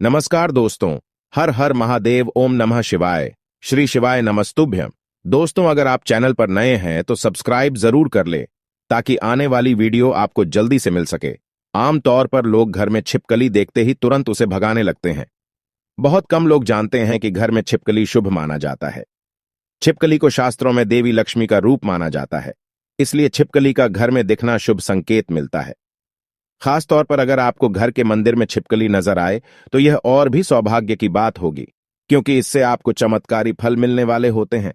नमस्कार दोस्तों। हर हर महादेव, ओम नमः शिवाय, श्री शिवाय नमस्तुभ्यम। दोस्तों, अगर आप चैनल पर नए हैं तो सब्सक्राइब जरूर कर ले ताकि आने वाली वीडियो आपको जल्दी से मिल सके। आमतौर पर लोग घर में छिपकली देखते ही तुरंत उसे भगाने लगते हैं। बहुत कम लोग जानते हैं कि घर में छिपकली शुभ माना जाता है। छिपकली को शास्त्रों में देवी लक्ष्मी का रूप माना जाता है, इसलिए छिपकली का घर में दिखना शुभ संकेत मिलता है। खास तौर पर अगर आपको घर के मंदिर में छिपकली नजर आए तो यह और भी सौभाग्य की बात होगी, क्योंकि इससे आपको चमत्कारी फल मिलने वाले होते हैं।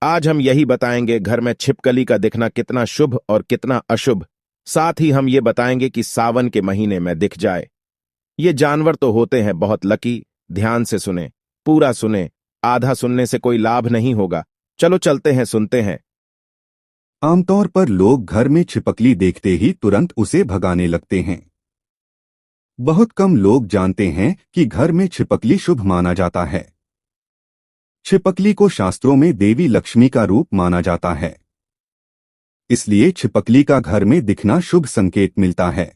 आज हम यही बताएंगे घर में छिपकली का दिखना कितना शुभ और कितना अशुभ। साथ ही हम ये बताएंगे कि सावन के महीने में दिख जाए। ये जानवर तो होते हैं बहुत लकी। ध्यान से सुने, पूरा सुने, आधा सुनने से कोई लाभ नहीं होगा। चलो चलते हैं, सुनते हैं। आमतौर पर लोग घर में छिपकली देखते ही तुरंत उसे भगाने लगते हैं। बहुत कम लोग जानते हैं कि घर में छिपकली शुभ माना जाता है। छिपकली को शास्त्रों में देवी लक्ष्मी का रूप माना जाता है, इसलिए छिपकली का घर में दिखना शुभ संकेत मिलता है।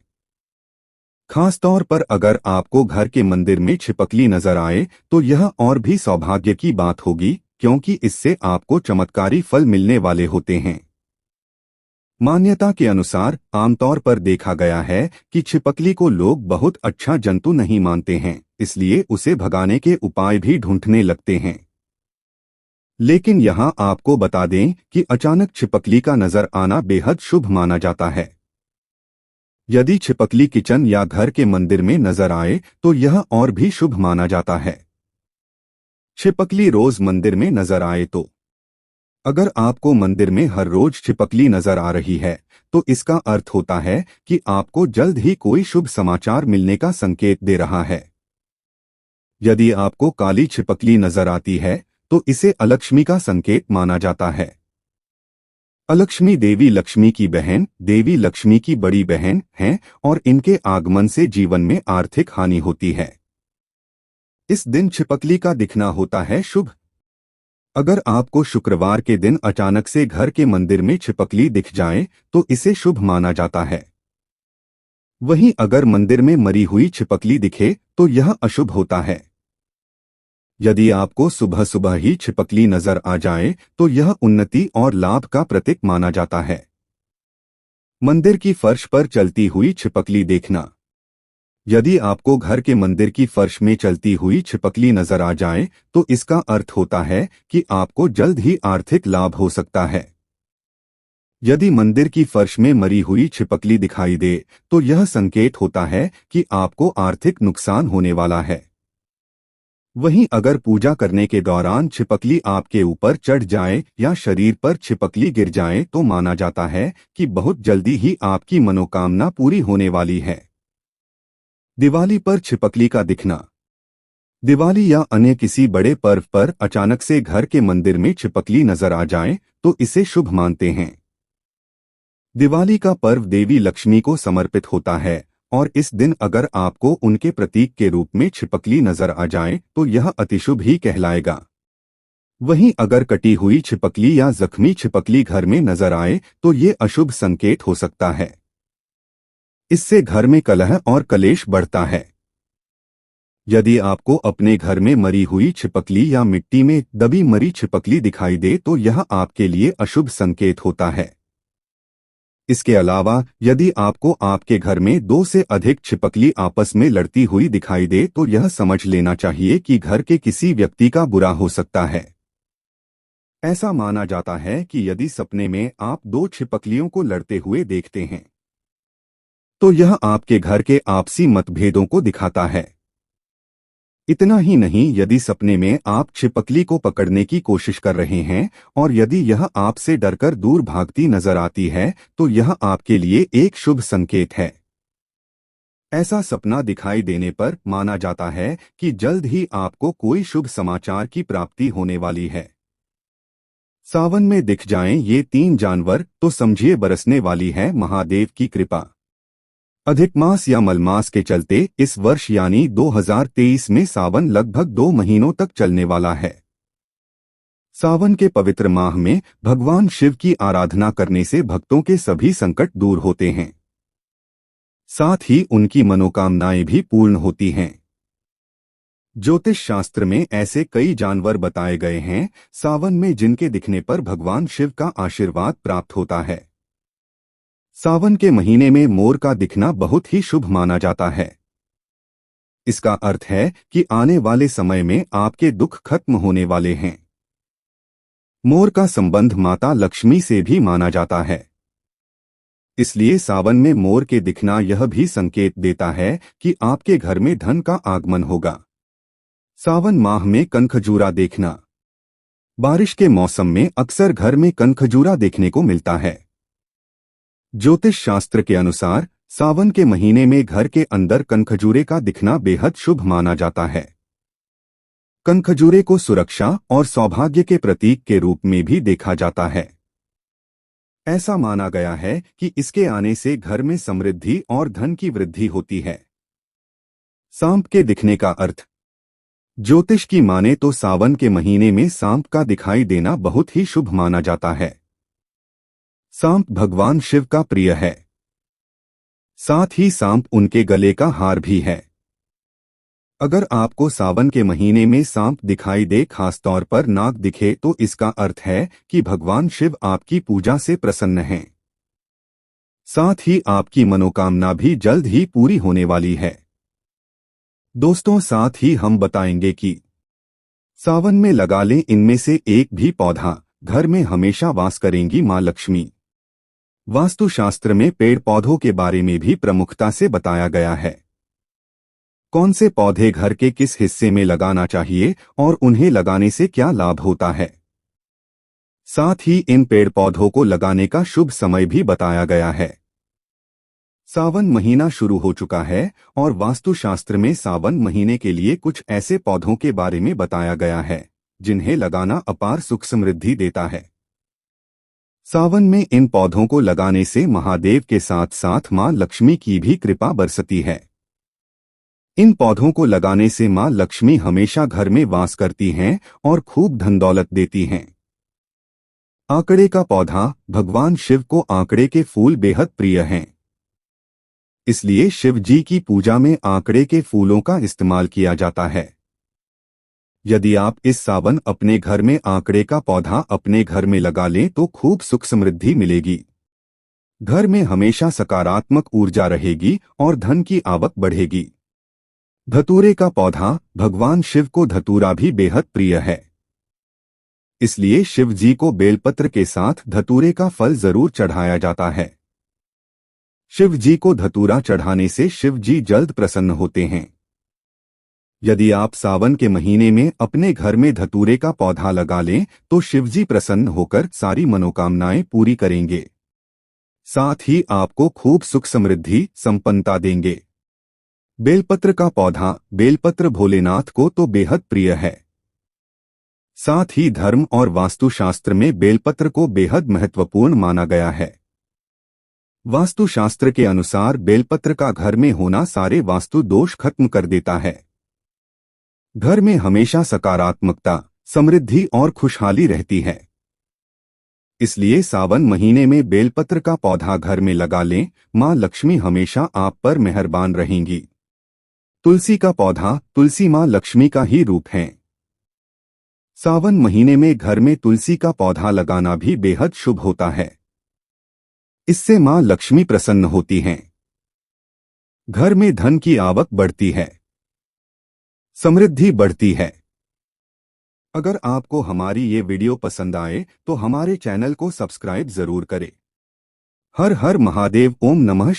खास तौर पर अगर आपको घर के मंदिर में छिपकली नजर आए तो यह और भी सौभाग्य की बात होगी, क्योंकि इससे आपको चमत्कारी फल मिलने वाले होते हैं। मान्यता के अनुसार आमतौर पर देखा गया है कि छिपकली को लोग बहुत अच्छा जंतु नहीं मानते हैं, इसलिए उसे भगाने के उपाय भी ढूंढने लगते हैं। लेकिन यहां आपको बता दें कि अचानक छिपकली का नजर आना बेहद शुभ माना जाता है। यदि छिपकली किचन या घर के मंदिर में नजर आए तो यह और भी शुभ माना जाता है। छिपकली रोज मंदिर में नजर आए तो अगर आपको मंदिर में हर रोज छिपकली नजर आ रही है तो इसका अर्थ होता है कि आपको जल्द ही कोई शुभ समाचार मिलने का संकेत दे रहा है। यदि आपको काली छिपकली नजर आती है तो इसे अलक्ष्मी का संकेत माना जाता है। अलक्ष्मी देवी लक्ष्मी की बहन, देवी लक्ष्मी की बड़ी बहन हैं और इनके आगमन से जीवन में आर्थिक हानि होती है। इस दिन छिपकली का दिखना होता है शुभ। अगर आपको शुक्रवार के दिन अचानक से घर के मंदिर में छिपकली दिख जाए तो इसे शुभ माना जाता है। वहीं अगर मंदिर में मरी हुई छिपकली दिखे तो यह अशुभ होता है। यदि आपको सुबह सुबह ही छिपकली नजर आ जाए तो यह उन्नति और लाभ का प्रतीक माना जाता है। मंदिर की फर्श पर चलती हुई छिपकली देखना। यदि आपको घर के मंदिर की फर्श में चलती हुई छिपकली नजर आ जाए तो इसका अर्थ होता है कि आपको जल्द ही आर्थिक लाभ हो सकता है। यदि मंदिर की फर्श में मरी हुई छिपकली दिखाई दे तो यह संकेत होता है कि आपको आर्थिक नुकसान होने वाला है। वहीं अगर पूजा करने के दौरान छिपकली आपके ऊपर चढ़ जाए या शरीर पर छिपकली गिर जाए तो माना जाता है कि बहुत जल्दी ही आपकी मनोकामना पूरी होने वाली है। दिवाली पर छिपकली का दिखना। दिवाली या अन्य किसी बड़े पर्व पर अचानक से घर के मंदिर में छिपकली नजर आ जाए तो इसे शुभ मानते हैं। दिवाली का पर्व देवी लक्ष्मी को समर्पित होता है और इस दिन अगर आपको उनके प्रतीक के रूप में छिपकली नजर आ जाए तो यह अतिशुभ ही कहलाएगा। वहीं अगर कटी हुई छिपकली या जख्मी छिपकली घर में नजर आए तो ये अशुभ संकेत हो सकता है। इससे घर में कलह और कलेश बढ़ता है। यदि आपको अपने घर में मरी हुई छिपकली या मिट्टी में दबी मरी छिपकली दिखाई दे तो यह आपके लिए अशुभ संकेत होता है। इसके अलावा यदि आपको आपके घर में 2 से अधिक छिपकली आपस में लड़ती हुई दिखाई दे तो यह समझ लेना चाहिए कि घर के किसी व्यक्ति का बुरा हो सकता है। ऐसा माना जाता है कि यदि सपने में आप 2 छिपकलियों को लड़ते हुए देखते हैं तो यह आपके घर के आपसी मतभेदों को दिखाता है। इतना ही नहीं, यदि सपने में आप छिपकली को पकड़ने की कोशिश कर रहे हैं और यदि यह आपसे डरकर दूर भागती नजर आती है तो यह आपके लिए एक शुभ संकेत है। ऐसा सपना दिखाई देने पर माना जाता है कि जल्द ही आपको कोई शुभ समाचार की प्राप्ति होने वाली है। सावन में दिख जाएं ये 3 जानवर तो समझिए बरसने वाली है महादेव की कृपा। अधिक मास या मलमास के चलते इस वर्ष यानी 2023 में सावन लगभग 2 महीनों तक चलने वाला है। सावन के पवित्र माह में भगवान शिव की आराधना करने से भक्तों के सभी संकट दूर होते हैं, साथ ही उनकी मनोकामनाएं भी पूर्ण होती हैं। ज्योतिष शास्त्र में ऐसे कई जानवर बताए गए हैं सावन में जिनके दिखने पर भगवान शिव का आशीर्वाद प्राप्त होता है। सावन के महीने में मोर का दिखना बहुत ही शुभ माना जाता है। इसका अर्थ है कि आने वाले समय में आपके दुख खत्म होने वाले हैं। मोर का संबंध माता लक्ष्मी से भी माना जाता है, इसलिए सावन में मोर के दिखना यह भी संकेत देता है कि आपके घर में धन का आगमन होगा। सावन माह में कनखजूरा देखना। बारिश के मौसम में अक्सर घर में कनखजूरा देखने को मिलता है। ज्योतिष शास्त्र के अनुसार सावन के महीने में घर के अंदर कनखजूरे का दिखना बेहद शुभ माना जाता है। कनखजूरे को सुरक्षा और सौभाग्य के प्रतीक के रूप में भी देखा जाता है। ऐसा माना गया है कि इसके आने से घर में समृद्धि और धन की वृद्धि होती है। सांप के दिखने का अर्थ। ज्योतिष की माने तो सावन के महीने में सांप का दिखाई देना बहुत ही शुभ माना जाता है। सांप भगवान शिव का प्रिय है, साथ ही सांप उनके गले का हार भी है। अगर आपको सावन के महीने में सांप दिखाई दे, खासतौर पर नाग दिखे, तो इसका अर्थ है कि भगवान शिव आपकी पूजा से प्रसन्न हैं। साथ ही आपकी मनोकामना भी जल्द ही पूरी होने वाली है। दोस्तों, साथ ही हम बताएंगे कि सावन में लगा लें इनमें से एक भी पौधा, घर में हमेशा वास करेंगी मां लक्ष्मी। वास्तुशास्त्र में पेड़ पौधों के बारे में भी प्रमुखता से बताया गया है। कौन से पौधे घर के किस हिस्से में लगाना चाहिए और उन्हें लगाने से क्या लाभ होता है। साथ ही इन पेड़ पौधों को लगाने का शुभ समय भी बताया गया है। सावन महीना शुरू हो चुका है और वास्तुशास्त्र में सावन महीने के लिए कुछ ऐसे पौधों के बारे में बताया गया है जिन्हें लगाना अपार सुख समृद्धि देता है। सावन में इन पौधों को लगाने से महादेव के साथ साथ मां लक्ष्मी की भी कृपा बरसती है। इन पौधों को लगाने से मां लक्ष्मी हमेशा घर में वास करती हैं और खूब धन दौलत देती हैं। आंकड़े का पौधा। भगवान शिव को आंकड़े के फूल बेहद प्रिय हैं, इसलिए शिव जी की पूजा में आंकड़े के फूलों का इस्तेमाल किया जाता है। यदि आप इस सावन अपने घर में आंकड़े का पौधा अपने घर में लगा लें तो खूब सुख समृद्धि मिलेगी। घर में हमेशा सकारात्मक ऊर्जा रहेगी और धन की आवक बढ़ेगी। धतूरे का पौधा। भगवान शिव को धतूरा भी बेहद प्रिय है, इसलिए शिव जी को बेलपत्र के साथ धतूरे का फल जरूर चढ़ाया जाता है। शिव जी को धतूरा चढ़ाने से शिव जी जल्द प्रसन्न होते हैं। यदि आप सावन के महीने में अपने घर में धतूरे का पौधा लगा लें तो शिव जी प्रसन्न होकर सारी मनोकामनाएं पूरी करेंगे। साथ ही आपको खूब सुख समृद्धि संपन्नता देंगे। बेलपत्र का पौधा। बेलपत्र भोलेनाथ को तो बेहद प्रिय है। साथ ही धर्म और वास्तुशास्त्र में बेलपत्र को बेहद महत्वपूर्ण माना गया है। वास्तुशास्त्र के अनुसार बेलपत्र का घर में होना सारे वास्तु दोष खत्म कर देता है। घर में हमेशा सकारात्मकता, समृद्धि और खुशहाली रहती है। इसलिए सावन महीने में बेलपत्र का पौधा घर में लगा लें। मां लक्ष्मी हमेशा आप पर मेहरबान रहेंगी। तुलसी का पौधा। तुलसी मां लक्ष्मी का ही रूप है। सावन महीने में घर में तुलसी का पौधा लगाना भी बेहद शुभ होता है। इससे मां लक्ष्मी प्रसन्न होती हैं। घर में धन की आवक बढ़ती है, समृद्धि बढ़ती है। अगर आपको हमारी ये वीडियो पसंद आए तो हमारे चैनल को सब्सक्राइब जरूर करें। हर हर महादेव। ओम नमः।